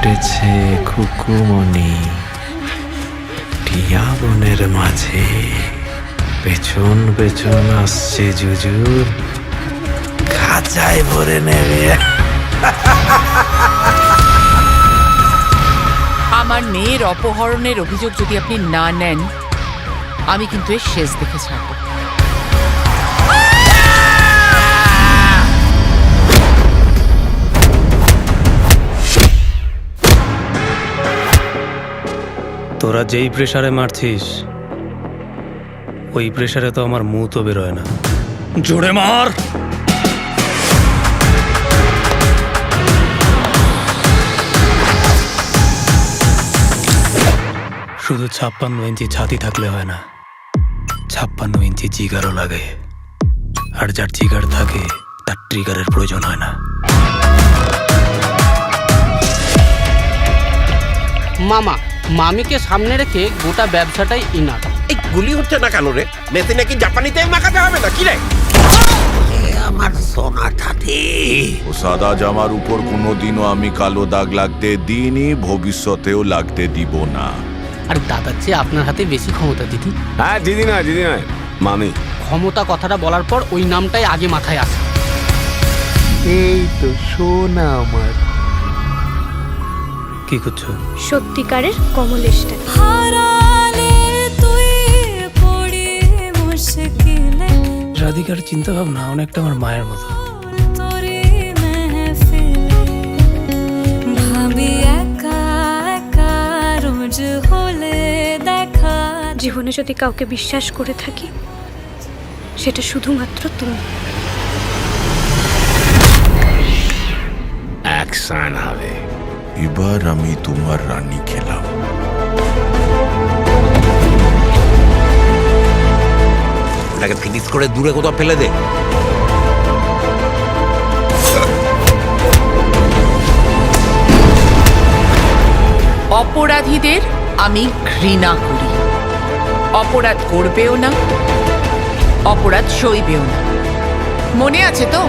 ফুটেছে খুকুমণি টিয়া বনের মাঝে, পেছন পেছন আসছে জুজুর, খাঁচায় ভরে নেবে। আমার মেয়ের অপহরণের অভিযোগ যদি আপনি না নেন, আমি কিন্তু এর শেষ দেখে ছাড়ব। তোরা যেই প্রেসারে মারছিস, ওই প্রেসারে তো আমার মুখ তো বেরোয় না। জোরে মার। শুধু 56 ইঞ্চি ছাতি থাকলে হয় না, 56 ইঞ্চি জিগারও লাগে। আর যার জিগার থাকে তার ট্রিগারের প্রয়োজন হয় না। মামা, মামিকে সামনে রেখে গোটা ব্যবসাটাই ইনার। এই গুলি হচ্ছে না কেন রে? মেতে নাকি জাপানিতে মাখাতে হবে না কি রে? আমার সোনা থাতে ও সাদা জামার উপর কোনোদিনও আমি কালো দাগ লাগতে দিইনি, ভবিষ্যতেও লাগতে দিব না। আর দাদার চেয়ে আপনার হাতে বেশি ক্ষমতা দিদি। হ্যাঁ, দিদি নয় মামি। ক্ষমতা কথাটা বলার পর ওই নামটাই আগে মাথায় আসে। এই তো সোনা আমার। কি করছো? সত্যিকারের কমলেশটা রাধিকার চিন্তা ভাবনা অনেকটা আমার মায়ের মতো। জীবনে যদি কাউকে বিশ্বাস করে থাকি, সেটা শুধুমাত্র তুমি। অ্যাকশন হবে। এবার আমি তোমার রানী খেলাম। ওটাকে ফিনিশ করে দূরে কোথাও ফেলে দে। অপরাধীদের আমি ঘৃণা করি। অপরাধ করবেও না, অপরাধ সইবেও না। মনে আছে তো?